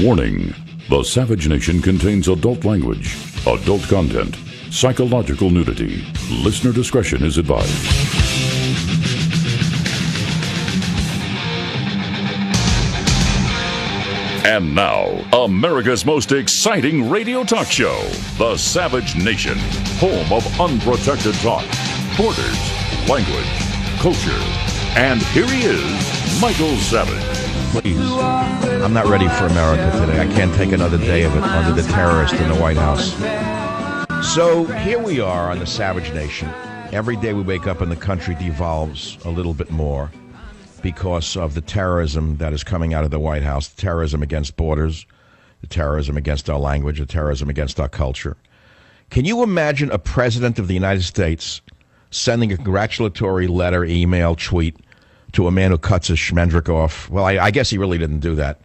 Warning: the Savage Nation contains adult language, adult content, psychological nudity. Listener discretion is advised. And now, America's most exciting radio talk show, The Savage Nation, home of unprotected talk, borders, language, culture. And here he is, Michael Savage. Please, I'm not ready for America today. I can't take another day of it under the terrorist in the White House. So here we are on the Savage Nation. Every day we wake up and the country devolves a little bit more because of the terrorism that is coming out of the White House, the terrorism against borders, the terrorism against our language, the terrorism against our culture. Can you imagine a president of the United States sending a congratulatory letter, email, tweet to a man who cuts his schmendrick off? Well, I guess he really didn't do that.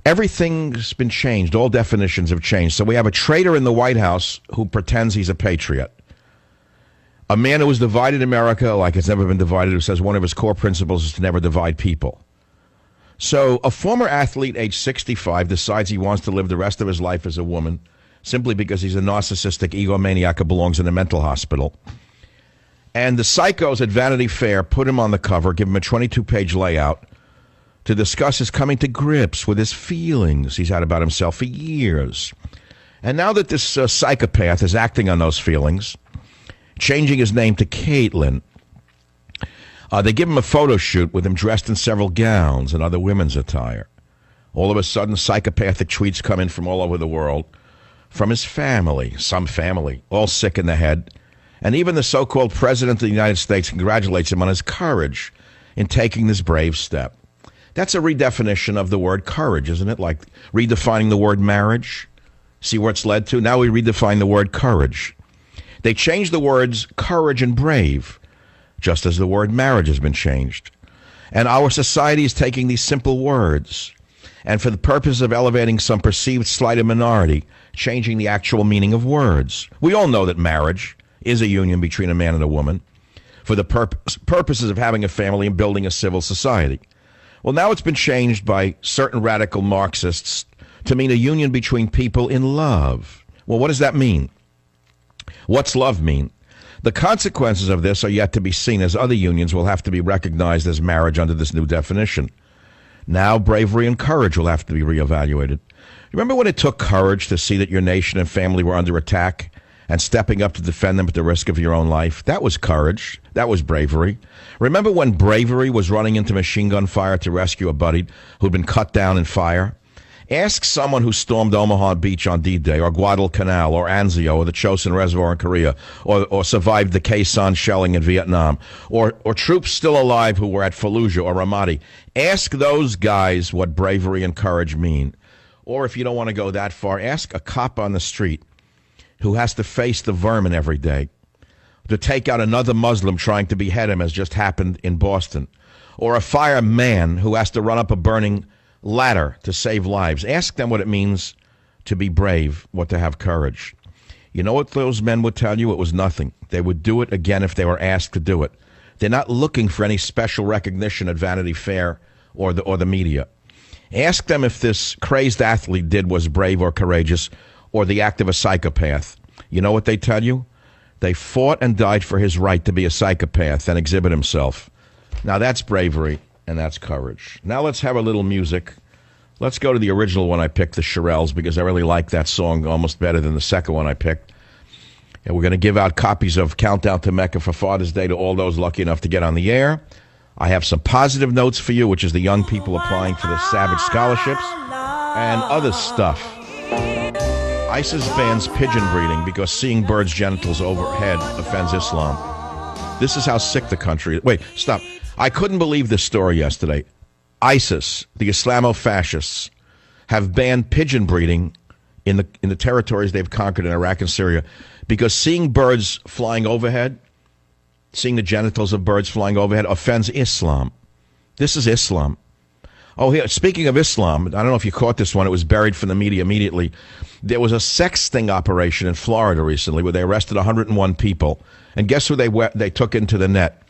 Everything's been changed. All definitions have changed. So we have a traitor in the White House who pretends he's a patriot. A man who has divided America like it's never been divided, who says one of his core principles is to never divide people. So a former athlete, age 65, decides he wants to live the rest of his life as a woman simply because he's a narcissistic egomaniac who belongs in a mental hospital. And the psychos at Vanity Fair put him on the cover, give him a 22-page layout to discuss his coming to grips with his feelings he's had about himself for years. And now that this psychopath is acting on those feelings, changing his name to Caitlin, they give him a photo shoot with him dressed in several gowns and other women's attire. All of a sudden, psychopathic tweets come in from all over the world, from his family, some family, all sick in the head. And even the so-called president of the United States congratulates him on his courage in taking this brave step. That's a redefinition of the word courage, isn't it? Like redefining the word marriage. See where it's led to? Now we redefine the word courage. They changed the words courage and brave, just as the word marriage has been changed. And our society is taking these simple words, and for the purpose of elevating some perceived slighted minority, changing the actual meaning of words. We all know that marriage is a union between a man and a woman for the purposes of having a family and building a civil society. Well, now it's been changed by certain radical Marxists to mean a union between people in love. Well, what does that mean? What's love mean? The consequences of this are yet to be seen, as other unions will have to be recognized as marriage under this new definition. Now, bravery and courage will have to be reevaluated. Remember when it took courage to see that your nation and family were under attack and stepping up to defend them at the risk of your own life? That was courage. That was bravery. Remember when bravery was running into machine gun fire to rescue a buddy who'd been cut down in fire? Ask someone who stormed Omaha Beach on D-Day, or Guadalcanal, or Anzio, or the Chosin Reservoir in Korea, or survived the Quezon shelling in Vietnam, or troops still alive who were at Fallujah or Ramadi. Ask those guys what bravery and courage mean. Or if you don't want to go that far, ask a cop on the street who has to face the vermin every day, to take out another Muslim trying to behead him, as just happened in Boston, or a fireman who has to run up a burning ladder to save lives. Ask them what it means to be brave, what to have courage. You know what those men would tell you? It was nothing. They would do it again if they were asked to do it. They're not looking for any special recognition at Vanity Fair or the media. Ask them if this crazed athlete did was brave or courageous, or the act of a psychopath. You know what they tell you? They fought and died for his right to be a psychopath and exhibit himself. Now that's bravery and that's courage. Now let's have a little music. Let's go to the original one I picked, the Shirelles, because I really like that song almost better than the second one I picked. And we're going to give out copies of Countdown to Mecca for Father's Day to all those lucky enough to get on the air. I have some positive notes for you, which is the young people applying for the Savage scholarships and other stuff. ISIS bans pigeon breeding because seeing birds' genitals overhead offends Islam. This is how sick the country is. Wait, stop. I couldn't believe this story yesterday. ISIS, the Islamo-fascists, have banned pigeon breeding in the territories they've conquered in Iraq and Syria because seeing birds flying overhead, seeing the genitals of birds flying overhead, offends Islam. This is Islam. Oh, here, speaking of Islam, I don't know if you caught this one. It was buried from the media immediately. There was a sex sting operation in Florida recently where they arrested 101 people. And guess who they took into the net?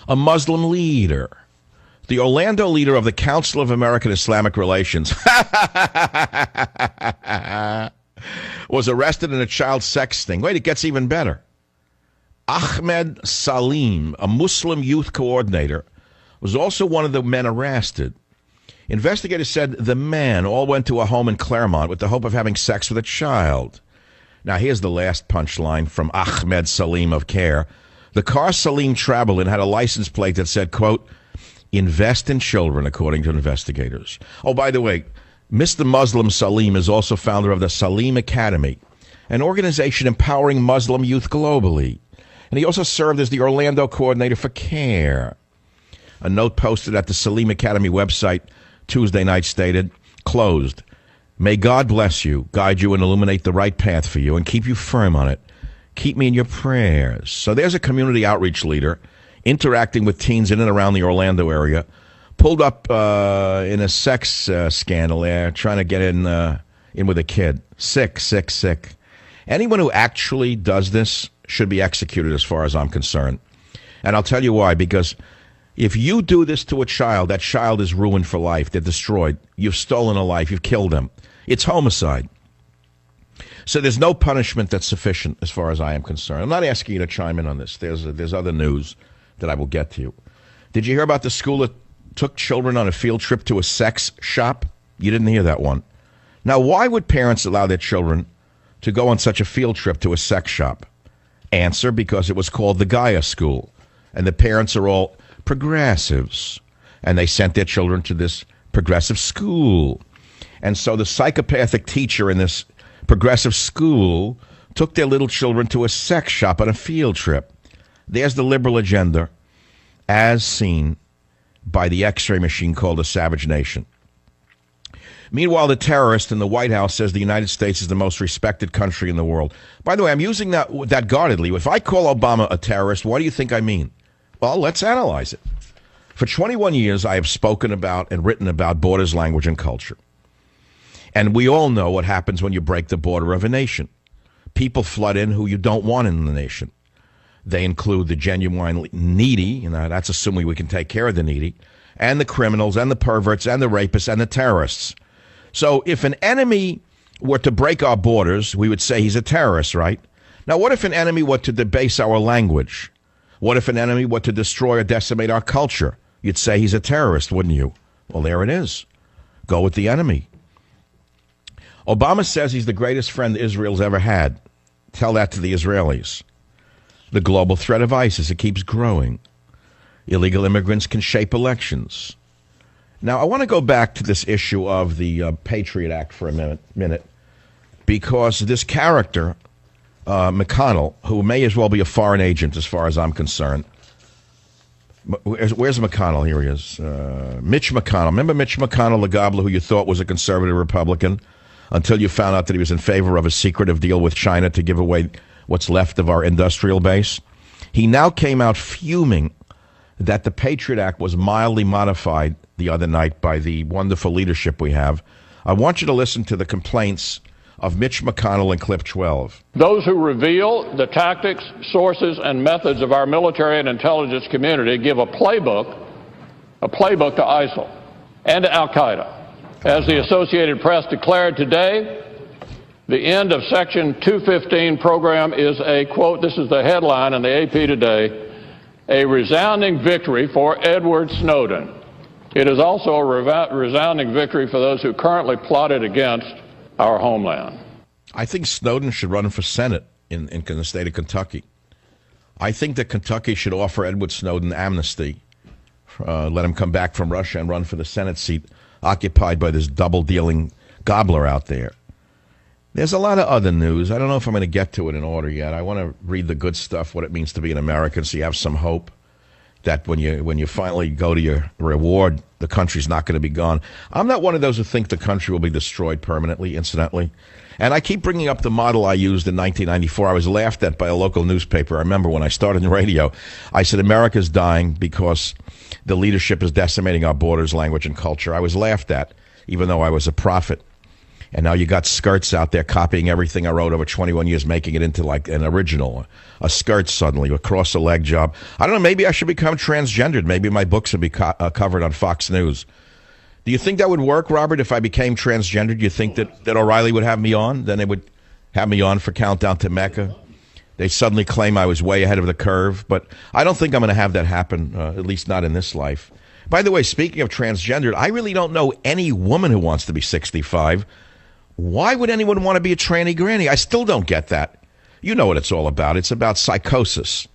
A Muslim leader. The Orlando leader of the Council of American Islamic Relations was arrested in a child sex sting. Wait, it gets even better. Ahmed Salim, a Muslim youth coordinator, was also one of the men arrested. Investigators said the men all went to a home in Claremont with the hope of having sex with a child. Now, here's the last punchline from Ahmed Salim of CARE. The car Salim traveled in had a license plate that said, quote, invest in children, according to investigators. Oh, by the way, Mr. Muslim Salim is also founder of the Salim Academy, an organization empowering Muslim youth globally. And he also served as the Orlando coordinator for CARE. A note posted at the Salim Academy website Tuesday night stated, closed. May God bless you, guide you, and illuminate the right path for you, and keep you firm on it. Keep me in your prayers. So there's a community outreach leader interacting with teens in and around the Orlando area, pulled up in a sex scandal there, trying to get in with a kid. Sick, sick, sick. Anyone who actually does this should be executed as far as I'm concerned. And I'll tell you why, because if you do this to a child, that child is ruined for life. They're destroyed. You've stolen a life. You've killed them. It's homicide. So there's no punishment that's sufficient as far as I am concerned. I'm not asking you to chime in on this. There's other news that I will get to you. Did you hear about the school that took children on a field trip to a sex shop? You didn't hear that one. Now, why would parents allow their children to go on such a field trip to a sex shop? Answer, because it was called the Gaia School, and the parents are all progressives, and they sent their children to this progressive school. And so the psychopathic teacher in this progressive school took their little children to a sex shop on a field trip. There's the liberal agenda as seen by the X-ray machine called a savage nation. Meanwhile, the terrorist in the White House says the United States is the most respected country in the world. By the way, I'm using that guardedly. If I call Obama a terrorist, what do you think I mean? Well, let's analyze it. For 21 years, I have spoken about and written about borders, language, and culture. And we all know what happens when you break the border of a nation. People flood in who you don't want in the nation. They include the genuinely needy, that's assuming we can take care of the needy, and the criminals, and the perverts, and the rapists, and the terrorists. So if an enemy were to break our borders, we would say he's a terrorist, right? Now, what if an enemy were to debase our language? What if an enemy were to destroy or decimate our culture? You'd say he's a terrorist, wouldn't you? Well, there it is. Go with the enemy. Obama says he's the greatest friend Israel's ever had. Tell that to the Israelis. The global threat of ISIS, it keeps growing. Illegal immigrants can shape elections. Now, I want to go back to this issue of the Patriot Act for a minute, because this character, McConnell, who may as well be a foreign agent as far as I'm concerned. Where's McConnell? Here he is. Mitch McConnell. Remember Mitch McConnell, the gobbler who you thought was a conservative Republican, until you found out that he was in favor of a secretive deal with China to give away what's left of our industrial base? He now came out fuming that the Patriot Act was mildly modified the other night by the wonderful leadership we have. I want you to listen to the complaints of Mitch McConnell in clip 12. Those who reveal the tactics, sources, and methods of our military and intelligence community give a playbook to ISIL and to al-Qaeda. As the Associated Press declared today, the end of Section 215 program is a, quote, this is the headline in the AP today, a resounding victory for Edward Snowden. It is also a resounding victory for those who currently plotted against our homeland. I think Snowden should run for Senate in the state of Kentucky. I think that Kentucky should offer Edward Snowden amnesty, let him come back from Russia and run for the Senate seat occupied by this double-dealing gobbler out there. There's a lot of other news. I don't know if I'm going to get to it in order yet. I want to read the good stuff, what it means to be an American, so you have some hope that when you finally go to your reward, the country's not going to be gone. I'm not one of those who think the country will be destroyed permanently, incidentally. And I keep bringing up the model I used in 1994. I was laughed at by a local newspaper. I remember when I started in radio, I said, America's dying because the leadership is decimating our borders, language, and culture. I was laughed at, even though I was a prophet. And now you got skirts out there copying everything I wrote over 21 years, making it into like an original, a skirt suddenly, a cross-the-leg job. I don't know, maybe I should become transgendered. Maybe my books would be covered on Fox News. Do you think that would work, Robert, if I became transgendered? Do you think that O'Reilly would have me on? Then they would have me on for Countdown to Mecca? They suddenly claim I was way ahead of the curve. But I don't think I'm going to have that happen, at least not in this life. By the way, speaking of transgendered, I really don't know any woman who wants to be 65. Why would anyone want to be a tranny granny? I still don't get that. You know what it's all about. It's about psychosis.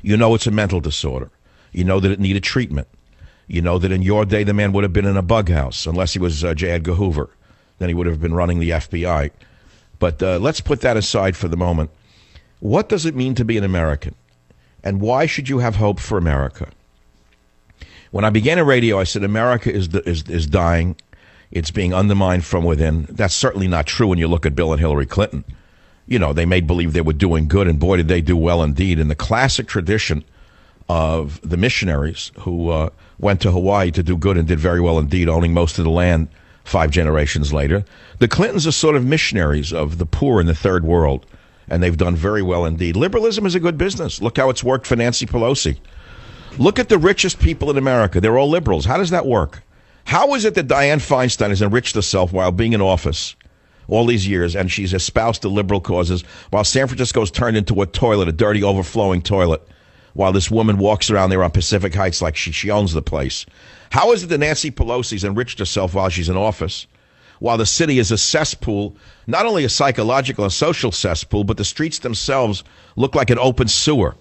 You know it's a mental disorder. You know that it needed treatment. You know that in your day, the man would have been in a bug house, unless he was J. Edgar Hoover. Then he would have been running the FBI. But let's put that aside for the moment. What does it mean to be an American? And why should you have hope for America? When I began in radio, I said America is dying. It's being undermined from within. That's certainly not true when you look at Bill and Hillary Clinton. You know, they made believe they were doing good, and boy, did they do well indeed. In the classic tradition of the missionaries who went to Hawaii to do good and did very well indeed, owning most of the land 5 generations later, the Clintons are sort of missionaries of the poor in the third world, and they've done very well indeed. Liberalism is a good business. Look how it's worked for Nancy Pelosi. Look at the richest people in America. They're all liberals. How does that work? How is it that Dianne Feinstein has enriched herself while being in office all these years, and she's espoused the liberal causes, while San Francisco's turned into a toilet, a dirty, overflowing toilet, while this woman walks around there on Pacific Heights like she owns the place? How is it that Nancy Pelosi's enriched herself while she's in office, while the city is a cesspool, not only a psychological and social cesspool, but the streets themselves look like an open sewer?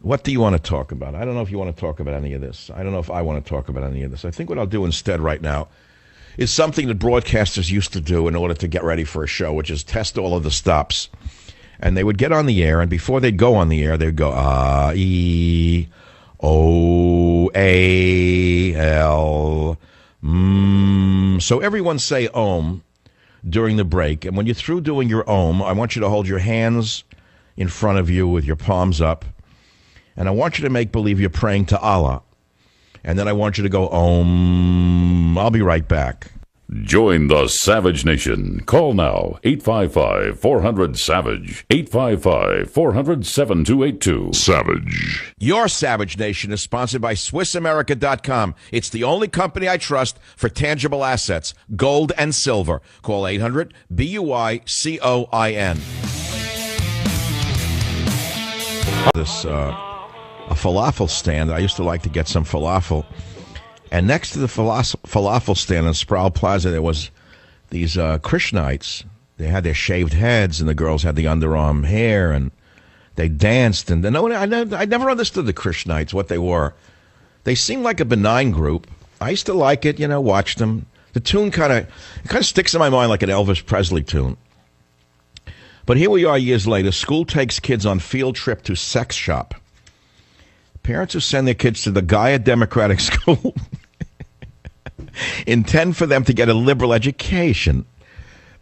What do you want to talk about? I don't know if you want to talk about any of this. I don't know if I want to talk about any of this. I think what I'll do instead right now is something that broadcasters used to do in order to get ready for a show, which is test all of the stops. And they would get on the air, and before they'd go on the air, they'd go, E-O-A-L. So everyone say Om during the break. And when you're through doing your Om, I want you to hold your hands in front of you with your palms up. And I want you to make believe you're praying to Allah. And then I want you to go, Om. I'll be right back. Join the Savage Nation. Call now, 855-400-SAVAGE, 855-400-7282. Savage. Your Savage Nation is sponsored by SwissAmerica.com. It's the only company I trust for tangible assets, gold and silver. Call 800-BUI-COIN. This, a falafel stand. I used to like to get some falafel. And next to the falafel stand in Sproul Plaza, there was these Krishnites. They had their shaved heads, and the girls had the underarm hair, and they danced. And I never understood the Krishnites, what they were. They seemed like a benign group. I used to like it, watch them. The tune kind of sticks in my mind like an Elvis Presley tune. But here we are years later. School takes kids on field trip to sex shop. Parents who send their kids to the Gaia Democratic School intend for them to get a liberal education.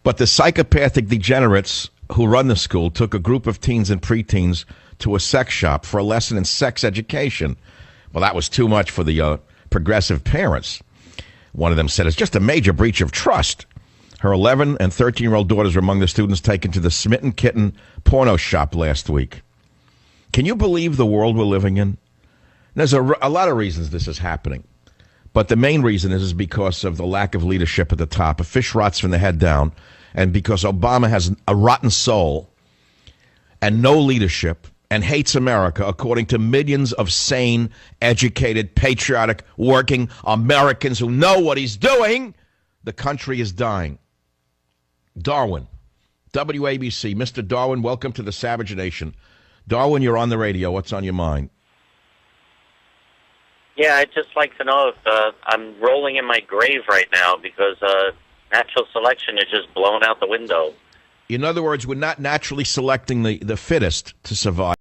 But the psychopathic degenerates who run the school took a group of teens and preteens to a sex shop for a lesson in sex education. Well, that was too much for the progressive parents. One of them said, it's just a major breach of trust. Her 11 and 13-year-old daughters were among the students taken to the Smitten Kitten porno shop last week. Can you believe the world we're living in? There's a lot of reasons this is happening. But the main reason is because of the lack of leadership at the top. A fish rots from the head down. And because Obama has a rotten soul and no leadership and hates America, according to millions of sane, educated, patriotic, working Americans who know what he's doing, the country is dying. Darwin, WABC. Mr. Darwin, welcome to the Savage Nation. Darwin, you're on the radio. What's on your mind? Yeah, I'd just like to know if I'm rolling in my grave right now because natural selection is just blown out the window. In other words, we're not naturally selecting the fittest to survive.